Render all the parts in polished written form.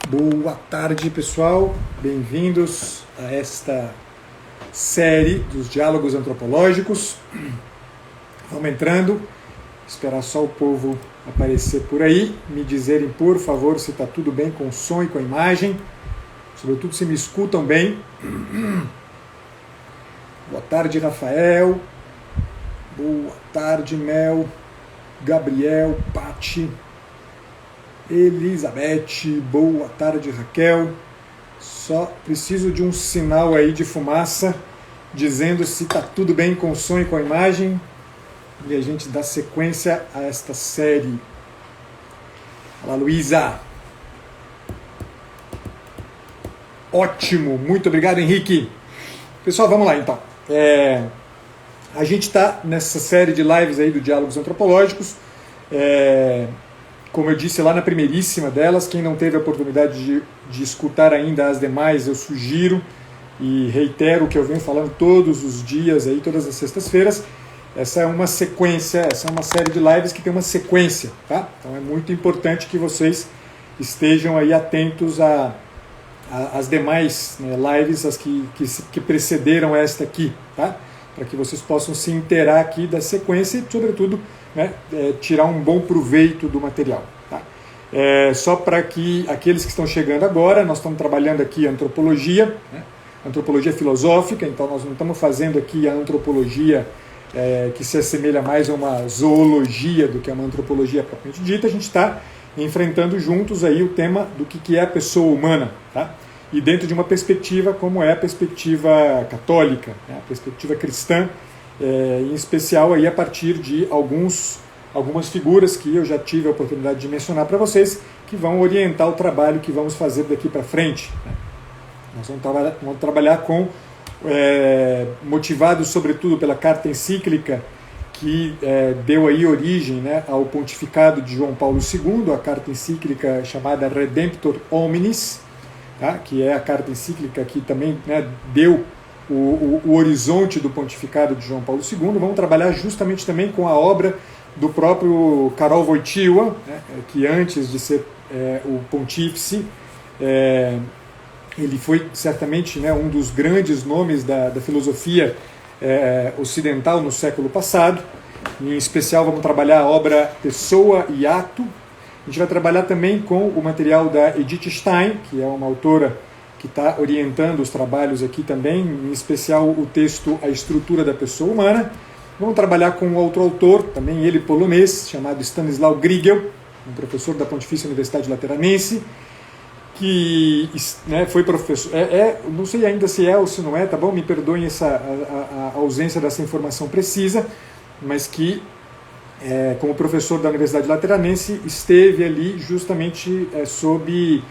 Boa tarde, pessoal. Bem-vindos a esta série dos diálogos antropológicos. Vamos entrando, esperar só o povo aparecer por aí, me dizerem, por favor, se está tudo bem com o som e com a imagem, sobretudo se me escutam bem. Boa tarde, Rafael. Boa tarde, Mel, Gabriel, Pati, Elizabeth, boa tarde, Raquel. Só preciso de um sinal aí de fumaça dizendo se está tudo bem com o som e com a imagem e a gente dá sequência a esta série. Olá, Luísa. Ótimo, muito obrigado, Henrique. Pessoal, vamos lá então. A gente está nessa série de lives aí do Diálogos Antropológicos. Como eu disse lá na primeiríssima delas, quem não teve a oportunidade de escutar ainda as demais, eu sugiro e reitero o que eu venho falando todos os dias, aí, todas as sextas-feiras. Essa é uma sequência, essa é uma série de lives que tem uma sequência, tá? Então é muito importante que vocês estejam aí atentos às demais, né, lives, as que precederam esta aqui, tá? Para que vocês possam se inteirar aqui da sequência e, sobretudo, né, tirar um bom proveito do material. Tá? Só para que aqueles que estão chegando agora, nós estamos trabalhando aqui a antropologia, né, antropologia filosófica, então nós não estamos fazendo aqui a antropologia que se assemelha mais a uma zoologia do que a uma antropologia propriamente dita. A gente está enfrentando juntos aí o tema do que é a pessoa humana, tá? E dentro de uma perspectiva como é a perspectiva católica, né, a perspectiva cristã, em especial aí a partir de algumas figuras que eu já tive a oportunidade de mencionar para vocês, que vão orientar o trabalho que vamos fazer daqui para frente. Né? Nós vamos trabalhar com, motivados sobretudo pela carta encíclica que deu aí origem, né, ao pontificado de João Paulo II, a carta encíclica chamada Redemptor Hominis, tá? Que é a carta encíclica que também, né, deu o horizonte do pontificado de João Paulo II. Vamos trabalhar justamente também com a obra do próprio Karol Wojtyła, né, que antes de ser o pontífice, ele foi certamente, né, um dos grandes nomes da filosofia ocidental no século passado. Em especial vamos trabalhar a obra Pessoa e Ato. A gente vai trabalhar também com o material da Edith Stein, que é uma autora que está orientando os trabalhos aqui também, em especial o texto A Estrutura da Pessoa Humana. Vamos trabalhar com outro autor, também ele polonês, chamado Stanisław Grigel, um professor da Pontifícia Universidade Lateranense, que, né, foi professor, não sei ainda se é ou se não é, tá bom? Me perdoem a ausência dessa informação precisa, mas que, como professor da Universidade Lateranense, esteve ali justamente sob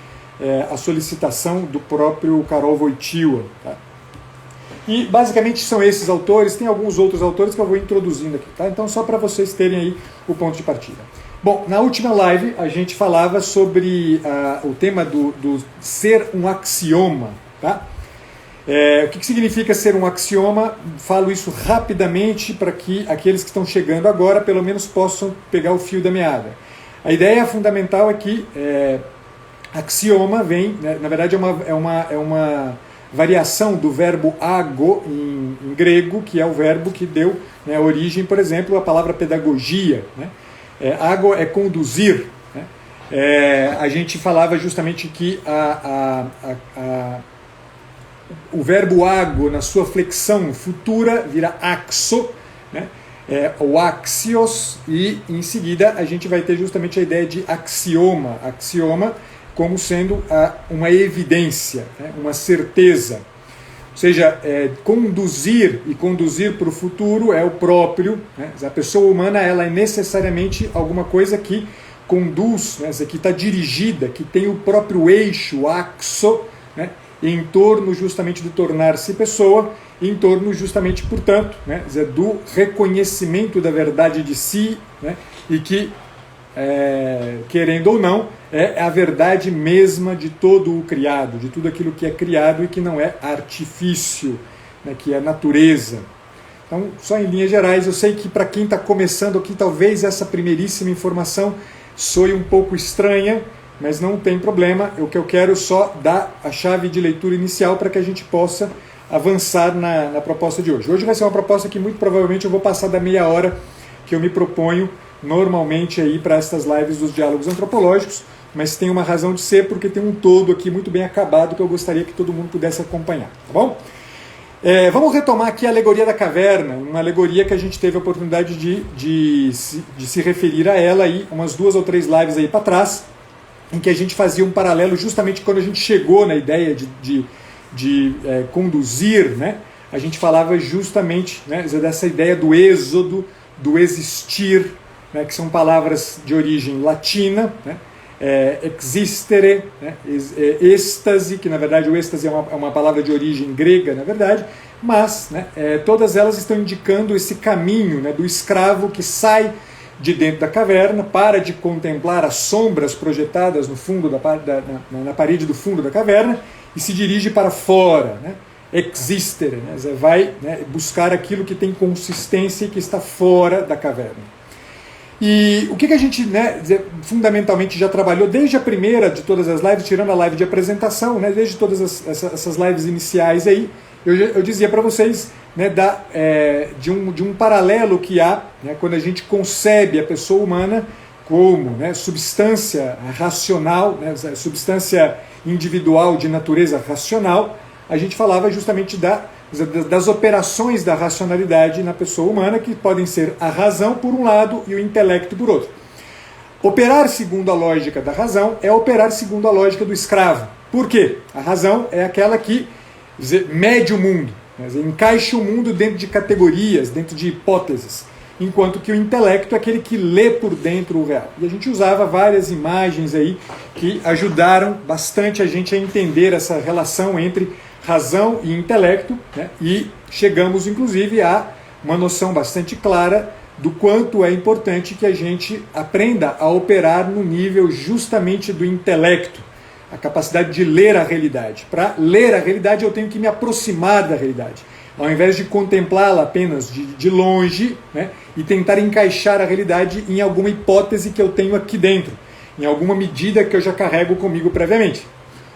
a solicitação do próprio Karol Wojtyła. Tá? E basicamente são esses autores, tem alguns outros autores que eu vou introduzindo aqui, tá? Então só para vocês terem aí o ponto de partida. Bom, na última live a gente falava sobre o tema do ser um axioma, tá? O que significa ser um axioma? Falo isso rapidamente para que aqueles que estão chegando agora pelo menos possam pegar o fio da meada. A ideia fundamental é que axioma vem, né, na verdade é uma variação do verbo ago em grego, que é o verbo que deu, né, origem, por exemplo, à palavra pedagogia. Né? Ago é conduzir. Né? A gente falava justamente que o verbo ago, na sua flexão futura, vira axo, né? O axios, e em seguida a gente vai ter justamente a ideia de axioma. Axioma como sendo uma evidência, né? Uma certeza. Ou seja, conduzir e conduzir para o futuro é o próprio. Né? A pessoa humana ela é necessariamente alguma coisa que conduz, né? Essa aqui está dirigida, que tem o próprio eixo, axo, né? Em torno justamente do tornar-se pessoa, em torno justamente, portanto, né? Do reconhecimento da verdade de si, né? E que, querendo ou não, é a verdade mesma de todo o criado, de tudo aquilo que é criado e que não é artifício, né, que é natureza. Então, só em linhas gerais, eu sei que para quem está começando aqui, talvez essa primeiríssima informação soe um pouco estranha, mas não tem problema, o que eu quero só dar a chave de leitura inicial para que a gente possa avançar na proposta de hoje. Hoje vai ser uma proposta que muito provavelmente eu vou passar da meia hora que eu me proponho normalmente aí para estas lives dos diálogos antropológicos, mas tem uma razão de ser porque tem um todo aqui muito bem acabado que eu gostaria que todo mundo pudesse acompanhar, tá bom? Vamos retomar aqui a alegoria da caverna, uma alegoria que a gente teve a oportunidade de se referir a ela aí, umas 2 ou 3 lives aí para trás, em que a gente fazia um paralelo justamente quando a gente chegou na ideia de conduzir, né? A gente falava justamente, né, dessa ideia do êxodo, do existir, né, que são palavras de origem latina, né? Existere, né? Êxtase, que na verdade o êxtase é uma palavra de origem grega, na verdade, mas, né, todas elas estão indicando esse caminho, né, do escravo que sai de dentro da caverna, para de contemplar as sombras projetadas no fundo na parede do fundo da caverna e se dirige para fora, né? Existere, né? Vai, né, buscar aquilo que tem consistência e que está fora da caverna. E o que a gente, né, fundamentalmente já trabalhou desde a primeira de todas as lives, tirando a live de apresentação, né, desde todas essas lives iniciais aí, eu dizia para vocês, né, de um paralelo que há, né, quando a gente concebe a pessoa humana como, né, substância racional, né, substância individual de natureza racional, a gente falava justamente das operações da racionalidade na pessoa humana, que podem ser a razão por um lado e o intelecto por outro. Operar segundo a lógica da razão é operar segundo a lógica do escravo. Por quê? A razão é aquela que mede o mundo, encaixa o mundo dentro de categorias, dentro de hipóteses, enquanto que o intelecto é aquele que lê por dentro o real. E a gente usava várias imagens aí que ajudaram bastante a gente a entender essa relação entre razão e intelecto, né? E chegamos inclusive a uma noção bastante clara do quanto é importante que a gente aprenda a operar no nível justamente do intelecto, a capacidade de ler a realidade. Para ler a realidade eu tenho que me aproximar da realidade, ao invés de contemplá-la apenas de longe, né, e tentar encaixar a realidade em alguma hipótese que eu tenho aqui dentro, em alguma medida que eu já carrego comigo previamente.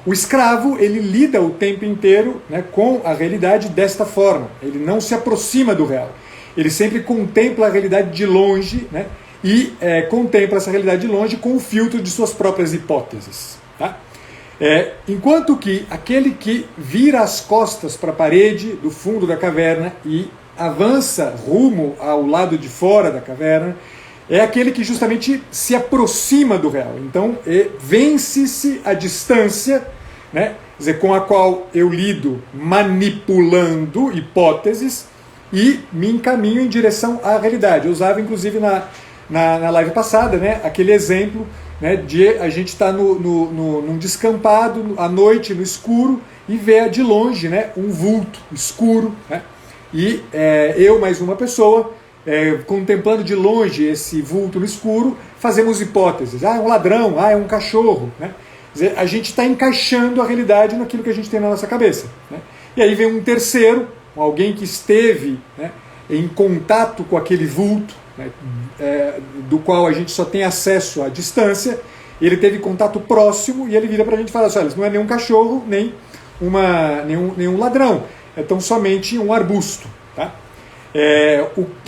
O escravo, ele lida o tempo inteiro, né, com a realidade desta forma. Ele não se aproxima do real. Ele sempre contempla a realidade de longe, né, e contempla essa realidade de longe com o filtro de suas próprias hipóteses. Tá? Enquanto que aquele que vira as costas para a parede do fundo da caverna e avança rumo ao lado de fora da caverna, é aquele que justamente se aproxima do real. Então, vence-se a distância, né, com a qual eu lido manipulando hipóteses e me encaminho em direção à realidade. Eu usava, inclusive, na live passada, né, aquele exemplo, né, de a gente estar num descampado, à noite, no escuro, e ver de longe, né, um vulto escuro, né, e eu mais uma pessoa, contemplando de longe esse vulto no escuro, fazemos hipóteses. É um ladrão, é um cachorro. Né? Quer dizer, a gente está encaixando a realidade naquilo que a gente tem na nossa cabeça. Né? E aí vem um terceiro, alguém que esteve, né, em contato com aquele vulto, né, do qual a gente só tem acesso à distância. Ele teve contato próximo e ele vira para a gente e fala assim: olha, isso não é nenhum cachorro, nenhum ladrão, é tão somente um arbusto. Tá?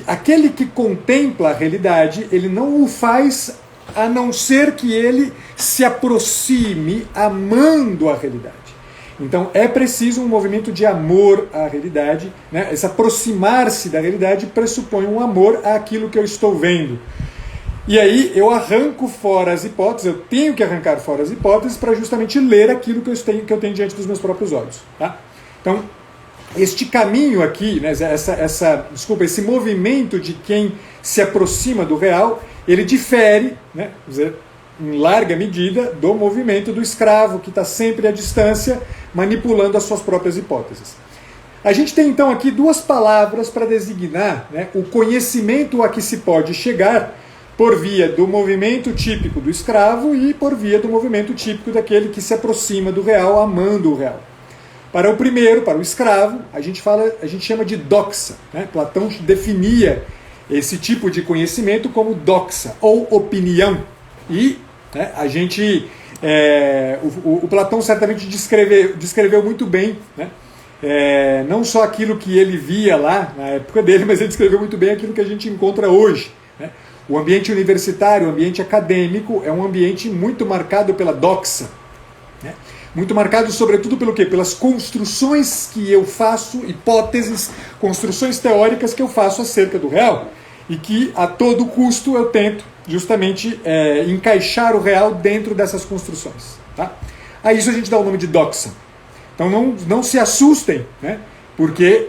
Aquele que contempla a realidade, ele não o faz a não ser que ele se aproxime amando a realidade. Então é preciso um movimento de amor à realidade, né? Esse aproximar-se da realidade pressupõe um amor àquilo que eu estou vendo. E aí eu arranco fora as hipóteses, eu tenho que arrancar fora as hipóteses para justamente ler aquilo que eu tenho diante dos meus próprios olhos. Tá? Então, este caminho aqui, né, esse movimento de quem se aproxima do real, ele difere, né, em larga medida, do movimento do escravo, que está sempre à distância, manipulando as suas próprias hipóteses. A gente tem então aqui 2 palavras para designar, né, o conhecimento a que se pode chegar por via do movimento típico do escravo e por via do movimento típico daquele que se aproxima do real, amando o real. Para o primeiro, para o escravo, a gente chama de doxa. Né? Platão definia esse tipo de conhecimento como doxa, ou opinião. E, né, a gente o Platão certamente descreveu muito bem, né? Não só aquilo que ele via lá na época dele, mas ele descreveu muito bem aquilo que a gente encontra hoje, né? O ambiente universitário, o ambiente acadêmico, é um ambiente muito marcado pela doxa, né? Muito marcado sobretudo pelo quê? Pelas construções que eu faço, hipóteses, construções teóricas que eu faço acerca do real, e que a todo custo eu tento justamente encaixar o real dentro dessas construções. Tá? A isso a gente dá o nome de doxa. Então não se assustem, né? Porque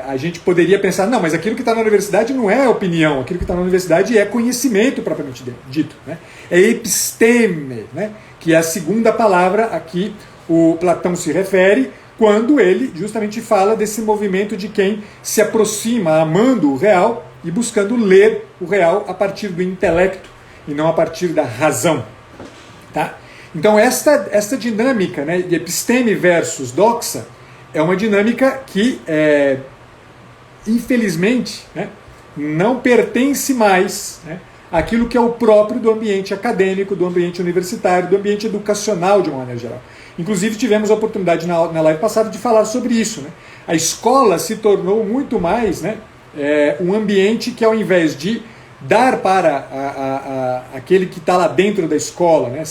a gente poderia pensar, não, mas aquilo que está na universidade não é opinião, aquilo que está na universidade é conhecimento propriamente dito, né? É episteme, né? Que é a segunda palavra a que o Platão se refere, quando ele justamente fala desse movimento de quem se aproxima amando o real e buscando ler o real a partir do intelecto e não a partir da razão. Tá? Então esta dinâmica, né, de episteme versus doxa é uma dinâmica que, infelizmente, né, não pertence mais, né, àquilo que é o próprio do ambiente acadêmico, do ambiente universitário, do ambiente educacional de uma maneira geral. Inclusive tivemos a oportunidade na live passada de falar sobre isso. Né? A escola se tornou muito mais, né, um ambiente que, ao invés de dar para aquele que está lá dentro da escola, né,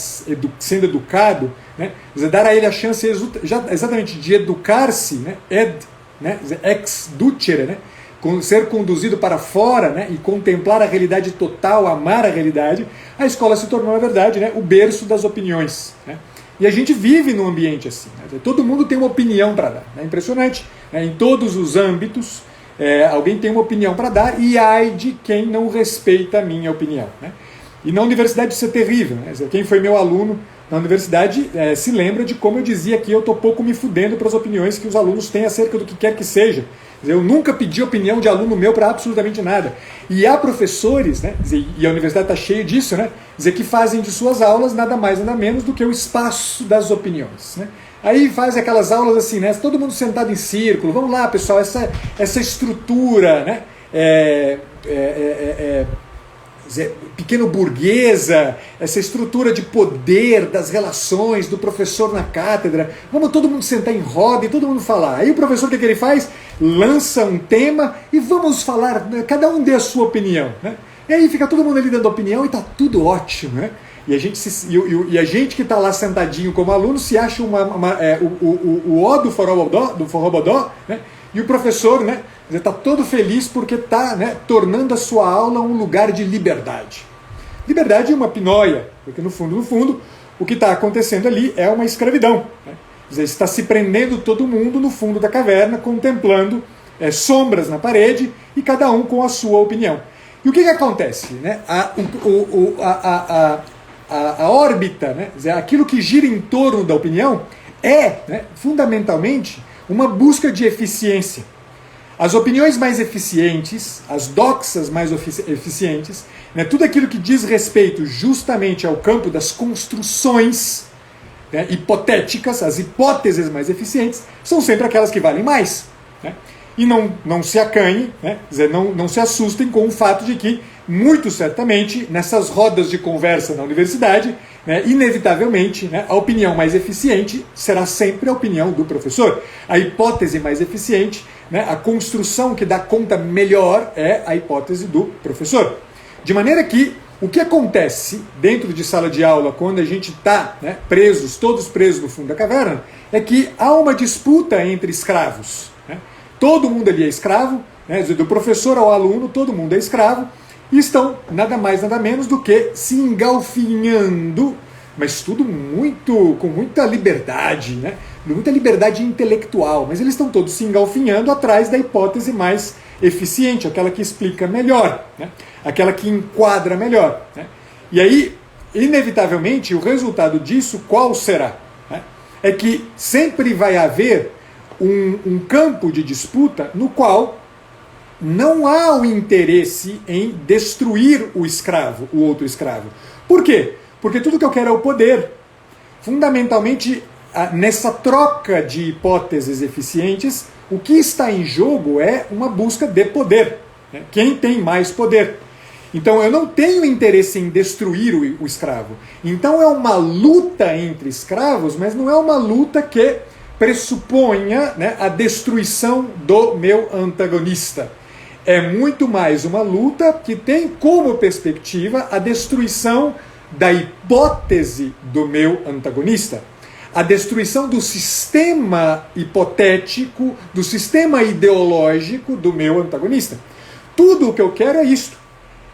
sendo educado, né, dar a ele a chance exatamente de educar-se, né, ex ducere, né, ser conduzido para fora, né, e contemplar a realidade total, amar a realidade, a escola se tornou, na verdade, né, o berço das opiniões. Né? E a gente vive num ambiente assim. Né? Todo mundo tem uma opinião para dar. É impressionante. Né? Em todos os âmbitos, alguém tem uma opinião para dar, e ai de quem não respeita a minha opinião. Né? E na universidade isso é terrível. Né? Quem foi meu aluno na universidade se lembra de como eu dizia que eu estou pouco me fudendo para as opiniões que os alunos têm acerca do que quer que seja. Eu nunca pedi opinião de aluno meu para absolutamente nada. E há professores, né, e a universidade está cheia disso, né, que fazem de suas aulas nada mais nada menos do que o espaço das opiniões. Né? Aí faz aquelas aulas assim, né, todo mundo sentado em círculo, vamos lá pessoal, essa estrutura, né, pequeno burguesa, essa estrutura de poder das relações do professor na cátedra, vamos todo mundo sentar em roda e todo mundo falar. Aí o professor, o que ele faz? Lança um tema e vamos falar, né? Cada um dê a sua opinião. Né? E aí fica todo mundo ali dando opinião e está tudo ótimo. Né? E a gente que está lá sentadinho como aluno se acha o ó do forrobodó, né? E o professor, né, está todo feliz porque está, né, tornando a sua aula um lugar de liberdade. Liberdade é uma pinóia, porque no fundo, o que está acontecendo ali é uma escravidão. Né? Está se prendendo todo mundo no fundo da caverna, contemplando sombras na parede e cada um com a sua opinião. E o que acontece? Né? A órbita, né, aquilo que gira em torno da opinião né, fundamentalmente uma busca de eficiência. As opiniões mais eficientes, as doxas mais eficientes, né, tudo aquilo que diz respeito justamente ao campo das construções, né, hipotéticas, as hipóteses mais eficientes, são sempre aquelas que valem mais. Né? E não se acanhem, né, não se assustem com o fato de que, muito certamente, nessas rodas de conversa na universidade, né, inevitavelmente, né, a opinião mais eficiente será sempre a opinião do professor. A hipótese mais eficiente, né, a construção que dá conta melhor é a hipótese do professor. De maneira que o que acontece dentro de sala de aula quando a gente está, né, todos presos no fundo da caverna, é que há uma disputa entre escravos. Né? Todo mundo ali é escravo, né, do professor ao aluno, todo mundo é escravo, e estão nada mais nada menos do que se engalfinhando, mas tudo com muita liberdade, né? Muita liberdade intelectual, mas eles estão todos se engalfinhando atrás da hipótese mais eficiente, aquela que explica melhor, né? Aquela que enquadra melhor. Né? E aí, inevitavelmente, o resultado disso qual será? Né? É que sempre vai haver um campo de disputa no qual não há o interesse em destruir o escravo, o outro escravo. Por quê? Porque tudo que eu quero é o poder. Fundamentalmente, nessa troca de hipóteses eficientes, o que está em jogo é uma busca de poder. Né? Quem tem mais poder. Então eu não tenho interesse em destruir o escravo. Então é uma luta entre escravos, mas não é uma luta que pressuponha, né, a destruição do meu antagonista. É muito mais uma luta que tem como perspectiva a destruição da hipótese do meu antagonista. A destruição do sistema hipotético, do sistema ideológico do meu antagonista. Tudo o que eu quero é isto.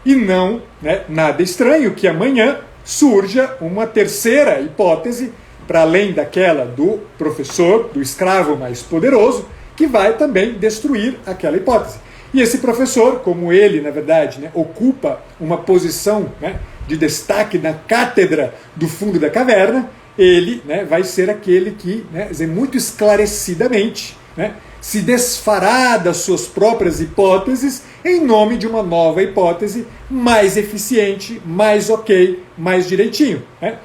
E não, né, nada estranho que amanhã surja uma terceira hipótese, para além daquela do professor, do escravo mais poderoso, que vai também destruir aquela hipótese. E esse professor, como ele, na verdade, né, ocupa uma posição, né, de destaque na cátedra do fundo da caverna, ele, né, vai ser aquele que, né, muito esclarecidamente, né, se desfará das suas próprias hipóteses em nome de uma nova hipótese mais eficiente, mais ok, mais direitinho. Né?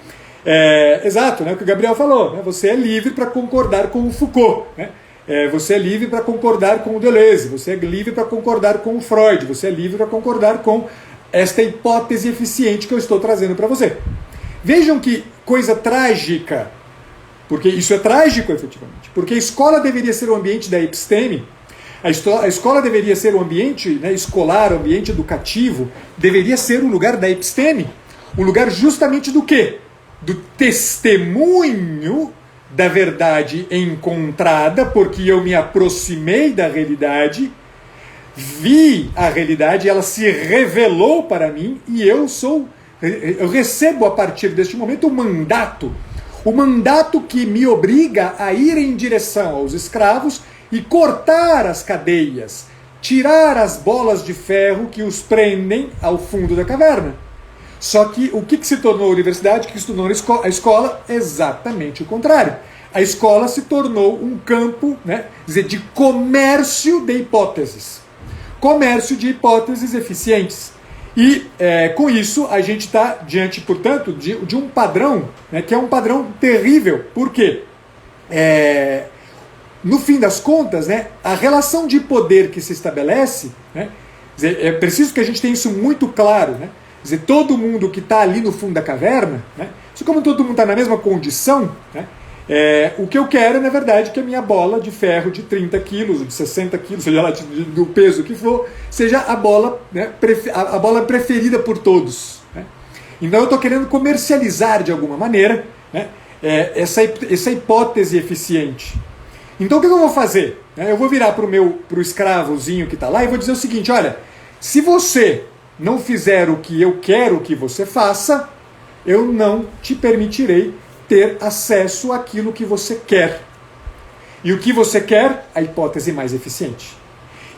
Exato, né, o que o Gabriel falou. Né? Você é livre para concordar com o Foucault. Né? Você é livre para concordar com o Deleuze. Você é livre para concordar com o Freud. Você é livre para concordar com esta hipótese eficiente que eu estou trazendo para você. Vejam que coisa trágica. Porque isso é trágico, efetivamente. Porque a escola deveria ser o ambiente da episteme, a escola deveria ser o ambiente, né, escolar, o ambiente educativo, deveria ser o lugar da episteme. O lugar justamente do quê? Do testemunho da verdade encontrada, porque eu me aproximei da realidade, vi a realidade, ela se revelou para mim, e eu recebo a partir deste momento o mandato que me obriga a ir em direção aos escravos e cortar as cadeias, tirar as bolas de ferro que os prendem ao fundo da caverna. Só que o que se tornou a universidade, o que se tornou a escola? Exatamente o contrário. A escola se tornou um campo, né, de comércio de hipóteses. Comércio de hipóteses eficientes. E com isso a gente está diante, portanto, de um padrão, né, que é um padrão terrível. Por quê? No fim das contas, né, a relação de poder que se estabelece, né, é preciso que a gente tenha isso muito claro. Né, todo mundo que está ali no fundo da caverna, né, como todo mundo está na mesma condição, né, o que eu quero, na verdade, é que a minha bola de ferro de 30 quilos, de 60 quilos, seja lá do peso que for, seja a bola, né, a bola preferida por todos. Né? Então eu estou querendo comercializar de alguma maneira, né, essa hipótese eficiente. Então o que eu vou fazer? Eu vou virar para o escravozinho que está lá e vou dizer o seguinte: olha, se você não fizer o que eu quero que você faça, eu não te permitirei ter acesso àquilo que você quer. E o que você quer? A hipótese mais eficiente.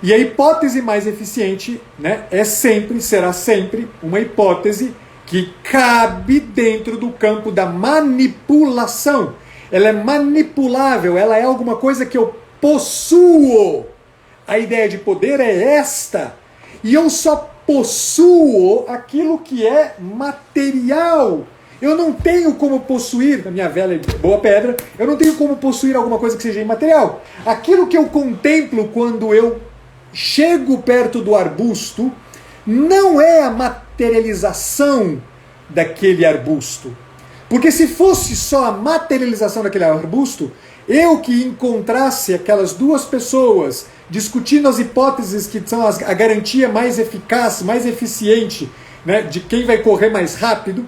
E a hipótese mais eficiente, né, será sempre uma hipótese que cabe dentro do campo da manipulação. Ela é manipulável, ela é alguma coisa que eu possuo. A ideia de poder é esta. E eu só possuo aquilo que é material. Eu não tenho como possuir, na minha velha boa pedra, eu não tenho como possuir alguma coisa que seja imaterial. Aquilo que eu contemplo quando eu chego perto do arbusto não é a materialização daquele arbusto. Porque se fosse só a materialização daquele arbusto, eu que encontrasse aquelas duas pessoas discutindo as hipóteses que são a garantia mais eficaz, mais eficiente, né, de quem vai correr mais rápido,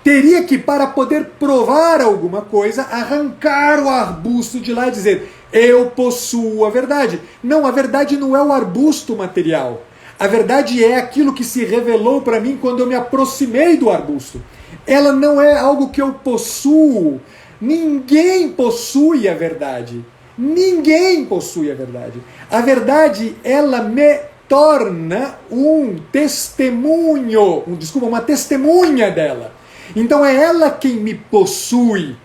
teria que, para poder provar alguma coisa, arrancar o arbusto de lá e dizer: eu possuo a verdade. Não, a verdade não é o arbusto material. A verdade é aquilo que se revelou para mim quando eu me aproximei do arbusto. Ela não é algo que eu possuo. Ninguém possui a verdade. Ninguém possui a verdade. A verdade, ela me torna um testemunho, uma testemunha dela. Então é ela quem me possui.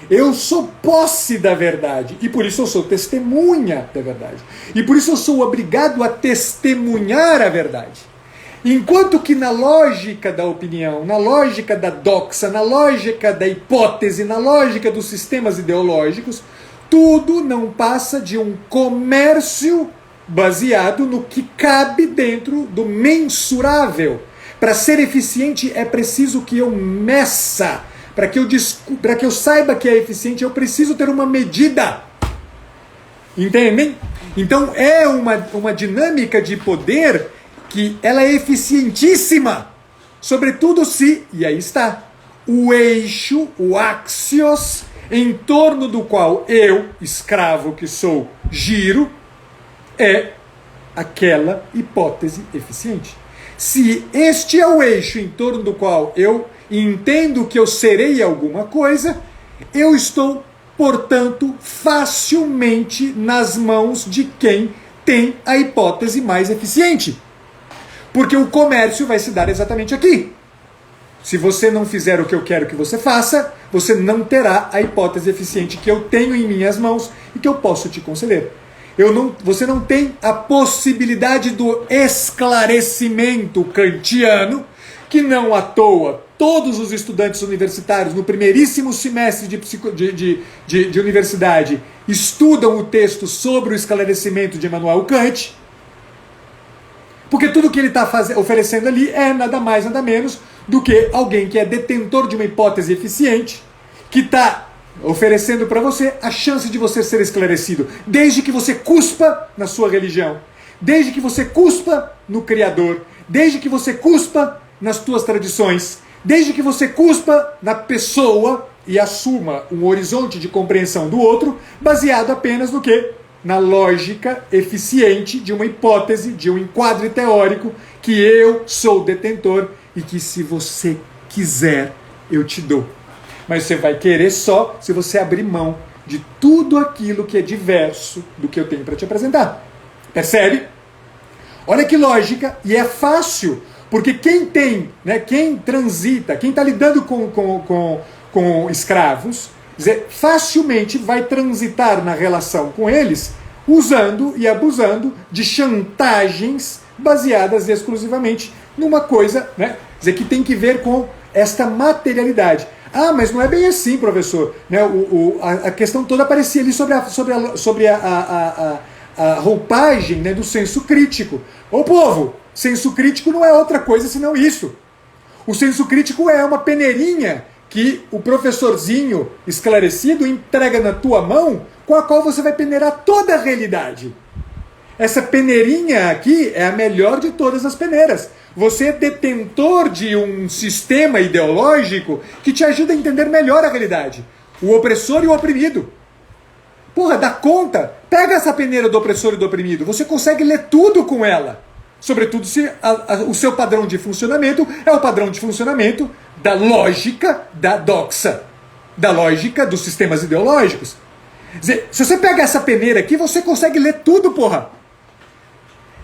Eu sou posse da verdade. E por isso eu sou testemunha da verdade. E por isso eu sou obrigado a testemunhar a verdade. Enquanto que na lógica da opinião, na lógica da doxa, na lógica da hipótese, na lógica dos sistemas ideológicos, tudo não passa de um comércio baseado no que cabe dentro do mensurável. Para ser eficiente é preciso que eu meça. Para que eu saiba que é eficiente, eu preciso ter uma medida. Entendem? Então é uma dinâmica de poder que ela é eficientíssima. Sobretudo se, e aí está, o eixo, o axios, em torno do qual eu, escravo que sou, giro, é aquela hipótese eficiente. Se este é o eixo em torno do qual eu entendo que eu serei alguma coisa, eu estou, portanto, facilmente nas mãos de quem tem a hipótese mais eficiente. Porque o comércio vai se dar exatamente aqui. Se você não fizer o que eu quero que você faça, você não terá a hipótese eficiente que eu tenho em minhas mãos e que eu posso te conceder. Você não tem a possibilidade do esclarecimento kantiano, que não à toa todos os estudantes universitários no primeiríssimo semestre de universidade estudam o texto sobre o esclarecimento de Immanuel Kant, porque tudo que ele está oferecendo ali é nada mais, nada menos do que alguém que é detentor de uma hipótese eficiente, que está oferecendo para você a chance de você ser esclarecido, desde que você cuspa na sua religião, desde que você cuspa no Criador, desde que você cuspa nas tuas tradições, desde que você cuspa na pessoa e assuma um horizonte de compreensão do outro, baseado apenas no quê? Na lógica eficiente de uma hipótese, de um enquadre teórico, que eu sou detentor e que, se você quiser, eu te dou. Mas você vai querer só se você abrir mão de tudo aquilo que é diverso do que eu tenho para te apresentar. Percebe? Olha que lógica, e é fácil, porque quem tem, né, quem transita, quem está lidando com escravos, facilmente vai transitar na relação com eles usando e abusando de chantagens baseadas exclusivamente numa coisa, né, que tem que ver com esta materialidade. Ah, mas não é bem assim, professor. Né, a questão toda aparecia ali sobre a roupagem, né, do senso crítico. Ô povo, senso crítico não é outra coisa senão isso. O senso crítico é uma peneirinha que o professorzinho esclarecido entrega na tua mão, com a qual você vai peneirar toda a realidade. Essa peneirinha aqui é a melhor de todas as peneiras. Você é detentor de um sistema ideológico que te ajuda a entender melhor a realidade. O opressor e o oprimido. Porra, dá conta. Pega essa peneira do opressor e do oprimido. Você consegue ler tudo com ela. Sobretudo se o seu padrão de funcionamento é o padrão de funcionamento da lógica da doxa. Da lógica dos sistemas ideológicos. Quer dizer, se você pega essa peneira aqui, você consegue ler tudo, porra.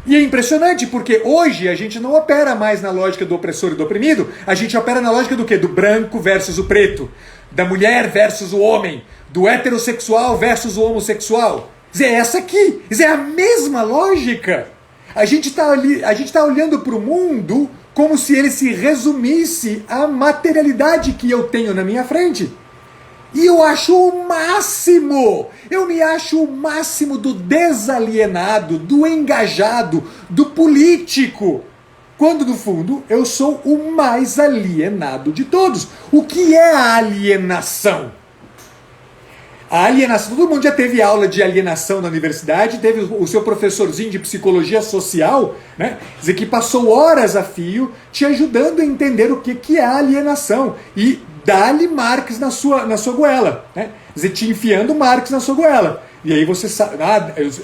E é impressionante, porque hoje a gente não opera mais na lógica do opressor e do oprimido, a gente opera na lógica do quê? Do branco versus o preto, da mulher versus o homem, do heterossexual versus o homossexual. Quer dizer, é essa aqui, quer dizer, é a mesma lógica. A gente está olhando para o mundo como se ele se resumisse à materialidade que eu tenho na minha frente. E eu acho o máximo, eu me acho o máximo do desalienado, do engajado, do político. Quando, no fundo, eu sou o mais alienado de todos. O que é a alienação? A alienação, todo mundo já teve aula de alienação na universidade, teve o seu professorzinho de psicologia social, né, dizer que passou horas a fio te ajudando a entender o que é a alienação. E dá-lhe Marx na sua goela, né? Quer dizer, te enfiando Marx na sua goela. E aí você sabe,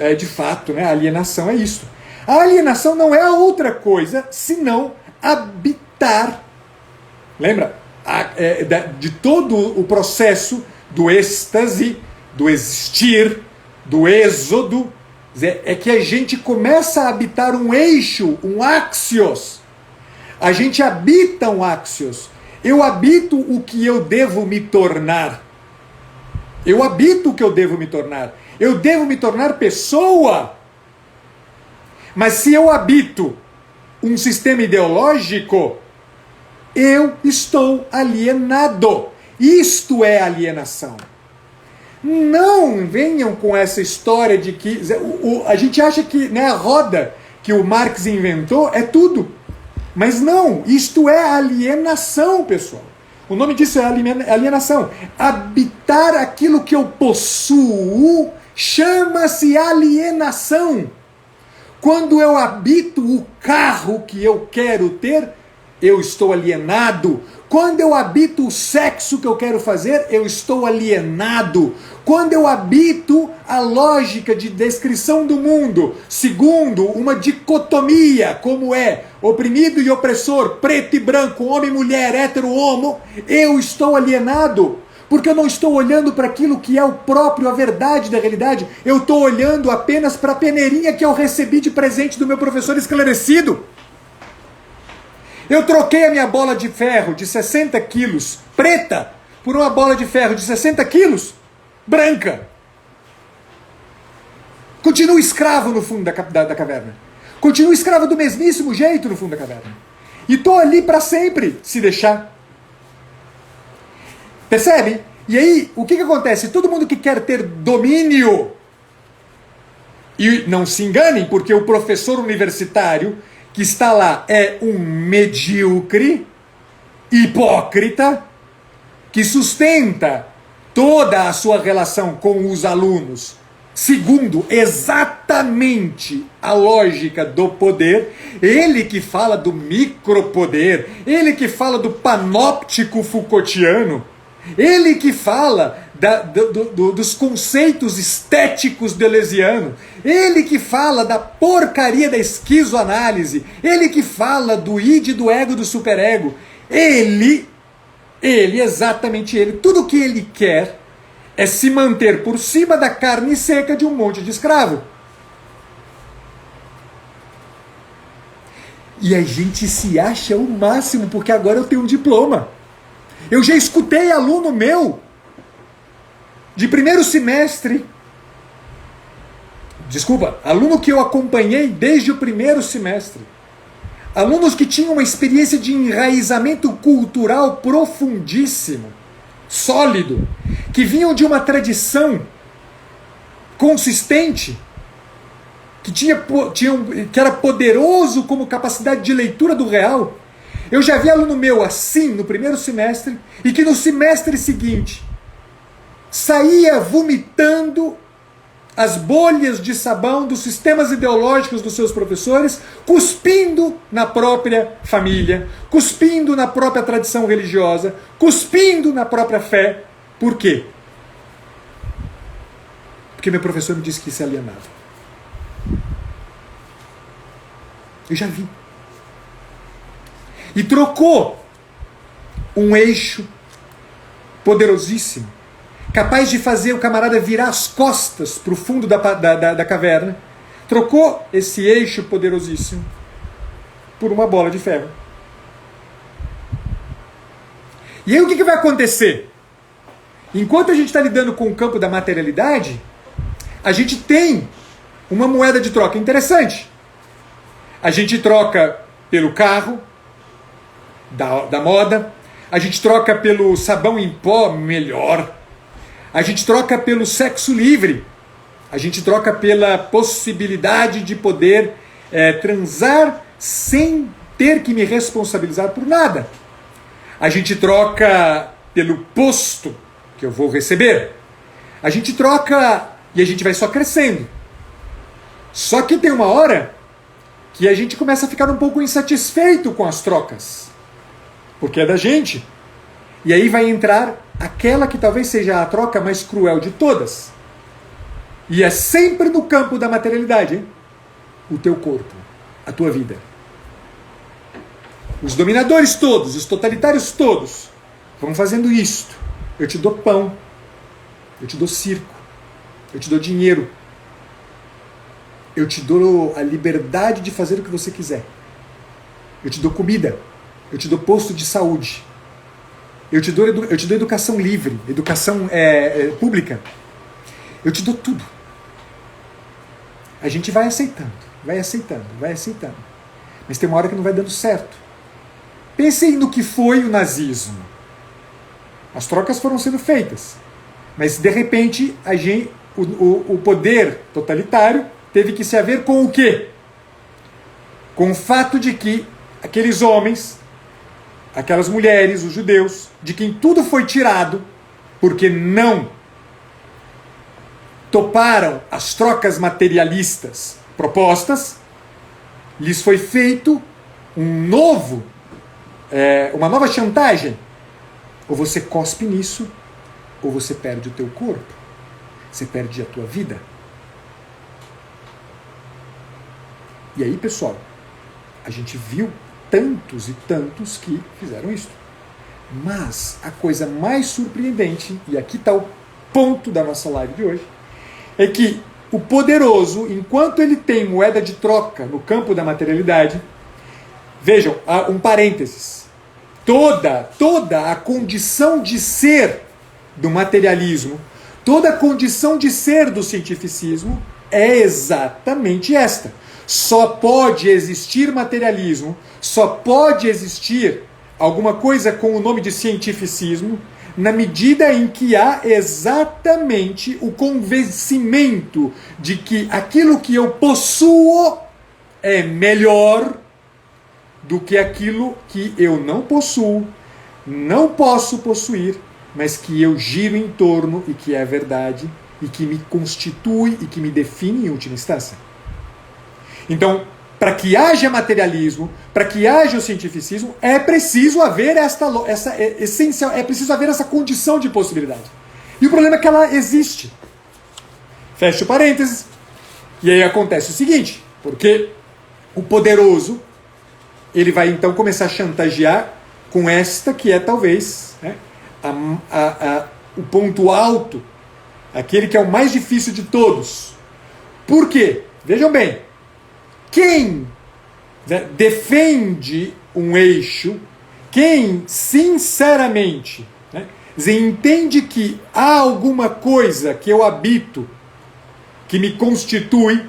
é de fato, né? A alienação é isso. A alienação não é outra coisa senão habitar. Lembra? De todo o processo do êxtase, do existir, do êxodo, é que a gente começa a habitar um eixo, um axios. A gente habita um axios. Eu habito o que eu devo me tornar. Eu habito o que eu devo me tornar. Eu devo me tornar pessoa. Mas se eu habito um sistema ideológico, eu estou alienado. Isto é alienação. Não venham com essa história de que a gente acha que, né, a roda que o Marx inventou é tudo. Mas não, isto é alienação, pessoal. O nome disso é alienação. Habitar aquilo que eu possuo chama-se alienação. Quando eu habito o carro que eu quero ter, eu estou alienado. Quando eu habito o sexo que eu quero fazer, eu estou alienado. Quando eu habito a lógica de descrição do mundo, segundo uma dicotomia, como é oprimido e opressor, preto e branco, homem e mulher, hétero, homo, eu estou alienado. Porque eu não estou olhando para aquilo que é o próprio, a verdade da realidade. Eu estou olhando apenas para a peneirinha que eu recebi de presente do meu professor esclarecido. Eu troquei a minha bola de ferro de 60 quilos, preta, por uma bola de ferro de 60 quilos, branca. Continuo escravo no fundo da caverna. Continuo escravo do mesmíssimo jeito no fundo da caverna. E estou ali para sempre, se deixar. Percebe? E aí, o que acontece? Todo mundo que quer ter domínio, e não se enganem, porque o professor universitário que está lá é um medíocre, hipócrita, que sustenta toda a sua relação com os alunos segundo exatamente a lógica do poder, ele que fala do micropoder, ele que fala do panóptico Foucaultiano, ele que fala dos conceitos estéticos deleuzianos, ele que fala da porcaria da esquizoanálise, ele que fala do id, do ego, do superego, ele, exatamente ele, tudo o que ele quer é se manter por cima da carne seca de um monte de escravo. E a gente se acha o máximo, porque agora eu tenho um diploma. Eu já escutei aluno meu, de primeiro semestre, aluno que eu acompanhei desde o primeiro semestre, alunos que tinham uma experiência de enraizamento cultural profundíssimo, sólido, que vinham de uma tradição consistente, que era poderoso como capacidade de leitura do real. Eu já vi aluno meu assim no primeiro semestre, e que no semestre seguinte saía vomitando as bolhas de sabão dos sistemas ideológicos dos seus professores, cuspindo na própria família, cuspindo na própria tradição religiosa, cuspindo na própria fé. Por quê? Porque meu professor me disse que isso é alienado. Eu já vi. E trocou um eixo poderosíssimo, capaz de fazer o camarada virar as costas para o fundo da caverna, trocou esse eixo poderosíssimo por uma bola de ferro. E aí o que vai acontecer? Enquanto a gente está lidando com o campo da materialidade, a gente tem uma moeda de troca interessante. A gente troca pelo carro da moda, a gente troca pelo sabão em pó melhor, a gente troca pelo sexo livre, a gente troca pela possibilidade de poder transar sem ter que me responsabilizar por nada. A gente troca pelo posto que eu vou receber. A gente troca e a gente vai só crescendo. Só que tem uma hora que a gente começa a ficar um pouco insatisfeito com as trocas, porque é da gente. E aí vai entrar aquela que talvez seja a troca mais cruel de todas. E é sempre no campo da materialidade, hein? O teu corpo, a tua vida. Os dominadores todos, os totalitários todos, vão fazendo isto. Eu te dou pão, eu te dou circo, eu te dou dinheiro, eu te dou a liberdade de fazer o que você quiser. Eu te dou comida, eu te dou posto de saúde, eu te dou educação livre, educação pública. Eu te dou tudo. A gente vai aceitando, vai aceitando, vai aceitando. Mas tem uma hora que não vai dando certo. Pensem no que foi o nazismo. As trocas foram sendo feitas. Mas, de repente, o poder totalitário teve que se haver com o quê? Com o fato de que aqueles homens, aquelas mulheres, os judeus, de quem tudo foi tirado, porque não toparam as trocas materialistas propostas, lhes foi feito uma nova chantagem. Ou você cospe nisso, ou você perde o teu corpo. Você perde a tua vida. E aí, pessoal, a gente viu tantos e tantos que fizeram isso. Mas a coisa mais surpreendente, e aqui está o ponto da nossa live de hoje, é que o poderoso, enquanto ele tem moeda de troca no campo da materialidade, vejam, um parênteses, toda a condição de ser do materialismo, toda a condição de ser do cientificismo é exatamente esta. Só pode existir materialismo, só pode existir alguma coisa com o nome de cientificismo, na medida em que há exatamente o convencimento de que aquilo que eu possuo é melhor do que aquilo que eu não possuo, não posso possuir, mas que eu giro em torno e que é verdade, e que me constitui e que me define em última instância. Então, para que haja materialismo, para que haja o cientificismo, é preciso haver essa essencial, é preciso haver essa condição de possibilidade. E o problema é que ela existe. Fecha o parênteses. E aí acontece o seguinte, porque o poderoso, ele vai então começar a chantagear com esta que é talvez, né, o ponto alto, aquele que é o mais difícil de todos. Por quê? Vejam bem, quem defende um eixo, quem sinceramente entende que há alguma coisa que eu habito, que me constitui,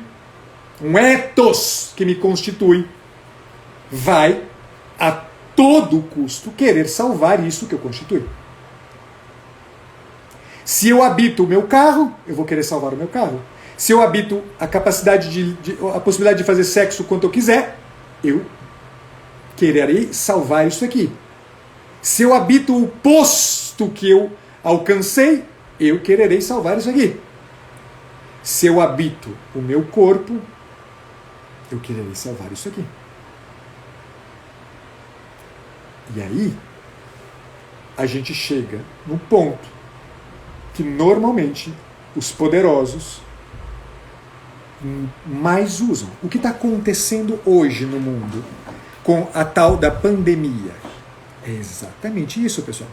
um ethos que me constitui, vai a todo custo querer salvar isso que eu constitui. Se eu habito o meu carro, eu vou querer salvar o meu carro. Se eu habito a capacidade a possibilidade de fazer sexo quanto eu quiser, eu quererei salvar isso aqui. Se eu habito o posto que eu alcancei, eu quererei salvar isso aqui. Se eu habito o meu corpo, eu quererei salvar isso aqui. E aí, a gente chega no ponto que normalmente os poderosos mais usam. O que está acontecendo hoje no mundo com a tal da pandemia? É exatamente isso, pessoal.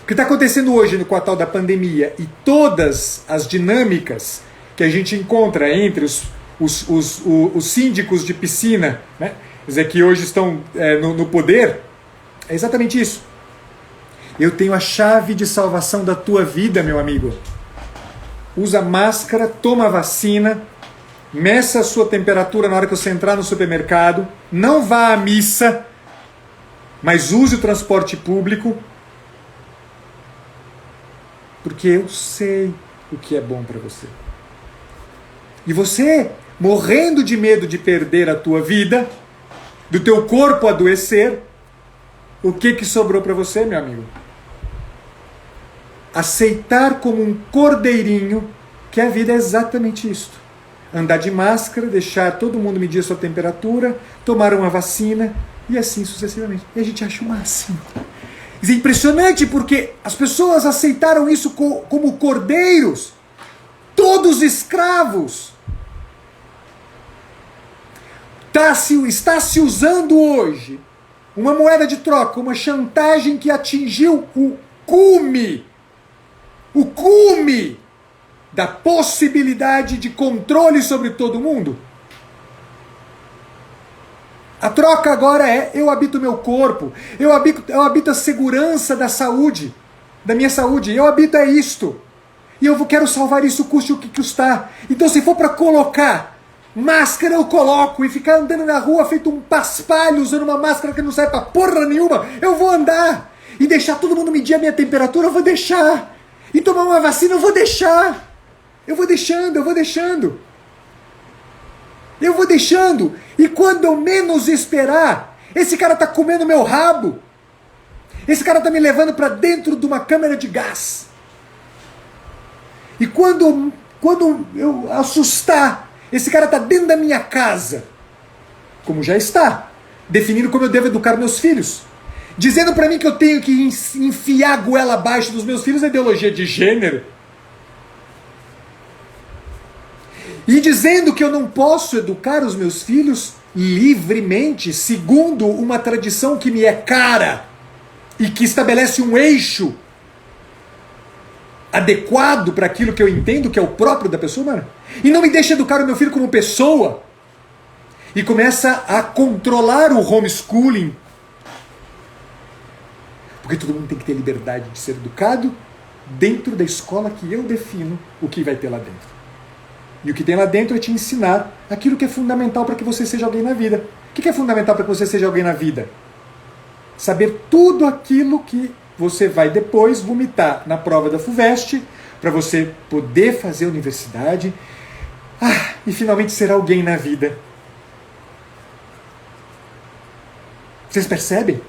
O que está acontecendo hoje com a tal da pandemia e todas as dinâmicas que a gente encontra entre os síndicos de piscina, né, que hoje estão no poder, é exatamente isso. Eu tenho a chave de salvação da tua vida, meu amigo. Usa máscara, toma vacina, meça a sua temperatura na hora que você entrar no supermercado, não vá à missa, mas use o transporte público, porque eu sei o que é bom para você. E você, morrendo de medo de perder a tua vida, do teu corpo adoecer, o que sobrou para você, meu amigo? Aceitar como um cordeirinho que a vida é exatamente isto. Andar de máscara, deixar todo mundo medir a sua temperatura, tomar uma vacina e assim sucessivamente. E a gente acha o máximo. É impressionante porque as pessoas aceitaram isso como cordeiros, todos escravos. Está se usando hoje uma moeda de troca, uma chantagem que atingiu o cume da possibilidade de controle sobre todo mundo. A troca agora é: eu habito o meu corpo, eu habito a segurança da saúde, da minha saúde, eu habito isto, e eu quero salvar isso, custe o que custar. Então, se for para colocar máscara, eu coloco, e ficar andando na rua feito um paspalho usando uma máscara que não serve pra porra nenhuma, eu vou andar. E deixar todo mundo medir a minha temperatura, eu vou deixar. E tomar uma vacina, eu vou deixar. Eu vou deixando. E quando eu menos esperar, Esse cara está comendo meu rabo. Esse cara está me levando para dentro de uma câmara de gás. E quando eu assustar, esse cara está dentro da minha casa, como já está, definindo como eu devo educar meus filhos, dizendo para mim que eu tenho que enfiar a goela abaixo dos meus filhos a ideologia de gênero, e dizendo que eu não posso educar os meus filhos livremente, segundo uma tradição que me é cara e que estabelece um eixo adequado para aquilo que eu entendo que é o próprio da pessoa humana, e não me deixa educar o meu filho como pessoa, e começa a controlar o homeschooling, porque todo mundo tem que ter liberdade de ser educado dentro da escola que eu defino o que vai ter lá dentro. E o que tem lá dentro é te ensinar aquilo que é fundamental para que você seja alguém na vida. O que é fundamental para que você seja alguém na vida? Saber tudo aquilo que você vai depois vomitar na prova da FUVEST, para você poder fazer a universidade, e finalmente ser alguém na vida. Vocês percebem?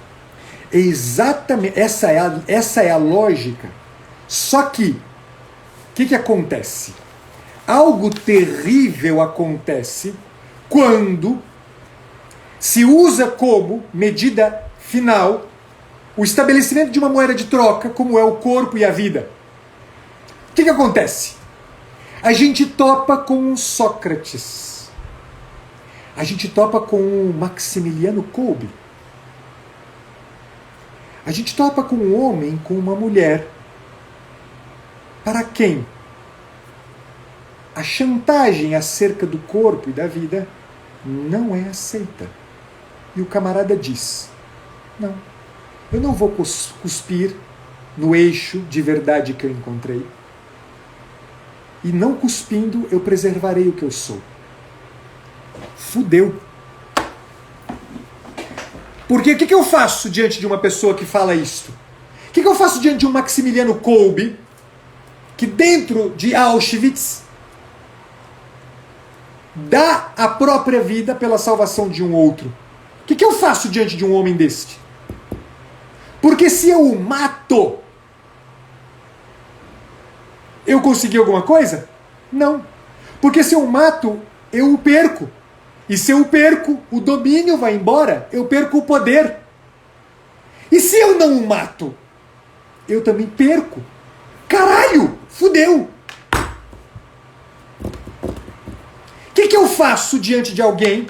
É exatamente, essa é a lógica. Só que, o que acontece? Algo terrível acontece quando se usa como medida final o estabelecimento de uma moeda de troca, como é o corpo e a vida. O que acontece? A gente topa com Sócrates. A gente topa com Maximiliano Kolbe. A gente topa com um homem, com uma mulher, para quem a chantagem acerca do corpo e da vida não é aceita. E o camarada diz: não, eu não vou cuspir no eixo de verdade que eu encontrei. E não cuspindo, eu preservarei o que eu sou. Fudeu. Porque o que eu faço diante de uma pessoa que fala isto? O que eu faço diante de um Maximiliano Kolbe, que dentro de Auschwitz dá a própria vida pela salvação de um outro? O que eu faço diante de um homem deste? Porque se eu o mato, eu consegui alguma coisa? Não. Porque se eu o mato, eu o perco. E se eu o perco, o domínio vai embora, eu perco o poder. E se eu não o mato, eu também perco. Caralho, fudeu. O que eu faço diante de alguém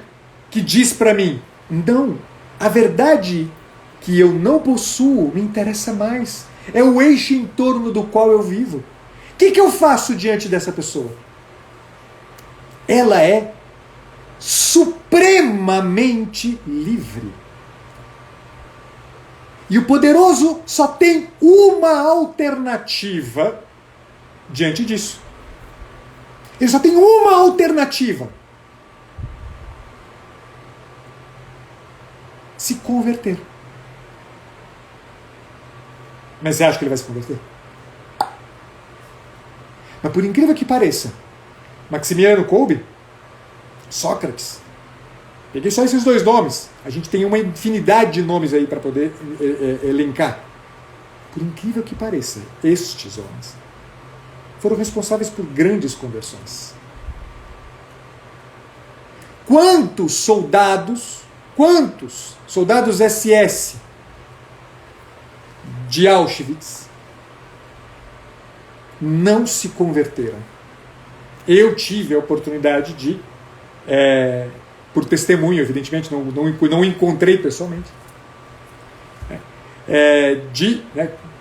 que diz pra mim: não, a verdade que eu não possuo me interessa mais. É o eixo em torno do qual eu vivo. O que eu faço diante dessa pessoa? Ela é supremamente livre. E o poderoso só tem uma alternativa diante disso. Ele só tem uma alternativa: se converter. Mas você acha que ele vai se converter? Mas por incrível que pareça, Maximiliano Kolbe, Sócrates, peguei só esses dois nomes, a gente tem uma infinidade de nomes aí para poder elencar. Por incrível que pareça, estes homens foram responsáveis por grandes conversões. Quantos soldados SS de Auschwitz não se converteram? Eu tive a oportunidade de, por testemunho, evidentemente, não encontrei pessoalmente, de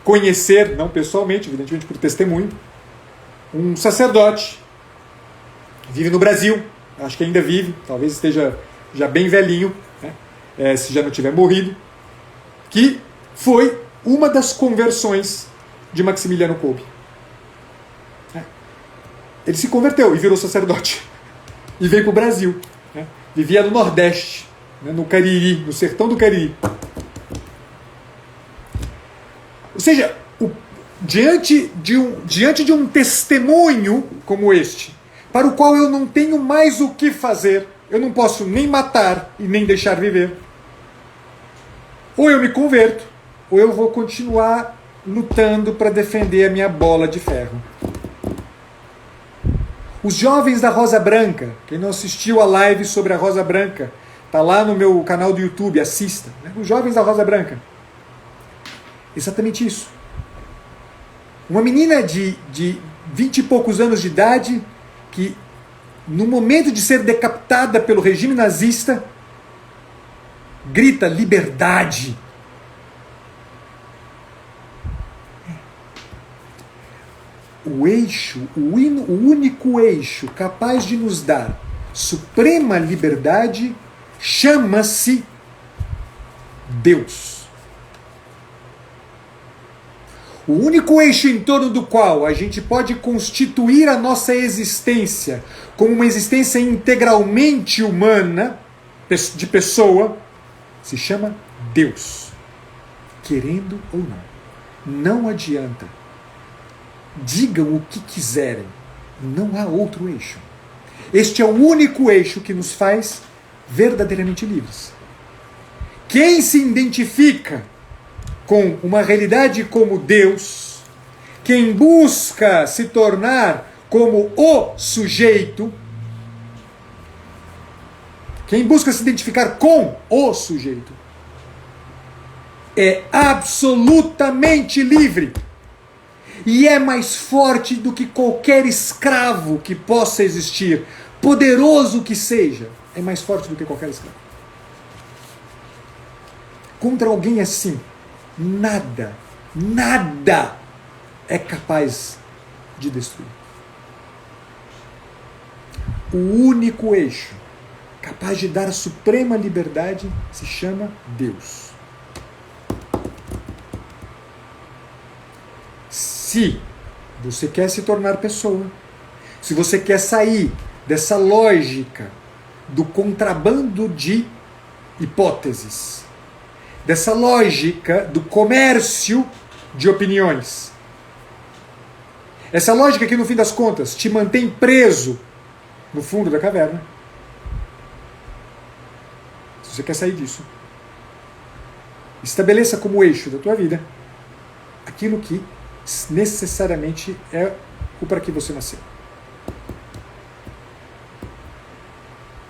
conhecer, não pessoalmente, evidentemente por testemunho, um sacerdote, vive no Brasil, acho que ainda vive, talvez esteja já bem velhinho, se já não tiver morrido, que foi uma das conversões de Maximiliano Kolbe. Ele se converteu e virou sacerdote. E veio para o Brasil. Vivia no Nordeste, no Cariri, no sertão do Cariri. Ou seja, diante de um testemunho como este, para o qual eu não tenho mais o que fazer, eu não posso nem matar e nem deixar viver, Ou eu me converto, ou eu vou continuar lutando para defender a minha bola de ferro. Os jovens da Rosa Branca, quem não assistiu a live sobre a Rosa Branca, está lá no meu canal do YouTube, assista. Né? Os jovens da Rosa Branca. Exatamente isso. Uma menina de 20 e poucos anos de idade, que no momento de ser decapitada pelo regime nazista, grita liberdade. O eixo, o único eixo capaz de nos dar suprema liberdade chama-se Deus. O único eixo em torno do qual a gente pode constituir a nossa existência como uma existência integralmente humana, de pessoa, se chama Deus. Querendo ou não. Não adianta. Digam o que quiserem. Não há outro eixo. Este é o único eixo que nos faz verdadeiramente livres. Quem se identifica com uma realidade como Deus, quem busca se tornar como o sujeito, quem busca se identificar com o sujeito, é absolutamente livre. E é mais forte do que qualquer escravo que possa existir, poderoso que seja, é mais forte do que qualquer escravo. Contra alguém assim, nada é capaz de destruir. O único eixo capaz de dar a suprema liberdade se chama Deus. Se você quer se tornar pessoa, se você quer sair dessa lógica do contrabando de hipóteses, dessa lógica do comércio de opiniões, essa lógica que no fim das contas te mantém preso no fundo da caverna, se você quer sair disso, estabeleça como eixo da tua vida aquilo que necessariamente é o para que você nasceu.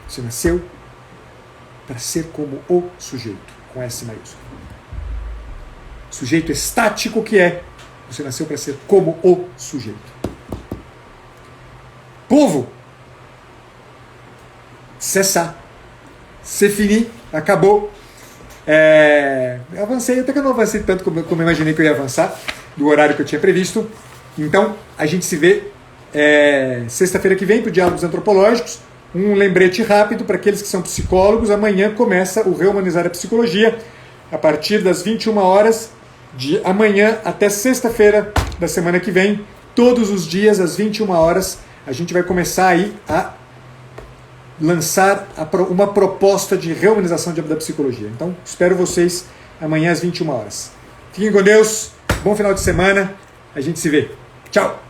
Você nasceu para ser como o sujeito, com S maiúsculo. Sujeito estático que é, você nasceu para ser como o sujeito. Povo, cessar, c'est fini, acabou. Avancei, até que eu não avancei tanto como eu imaginei que eu ia avançar, do horário que eu tinha previsto. Então, a gente se vê sexta-feira que vem para o Diálogos Antropológicos. Um lembrete rápido para aqueles que são psicólogos. Amanhã começa o Reumanizar a Psicologia, a partir das 21 horas, de amanhã até sexta-feira da semana que vem. Todos os dias, às 21 horas, a gente vai começar aí a lançar uma proposta de reumanização da psicologia. Então, espero vocês amanhã às 21 horas. Fiquem com Deus, bom final de semana, a gente se vê. Tchau!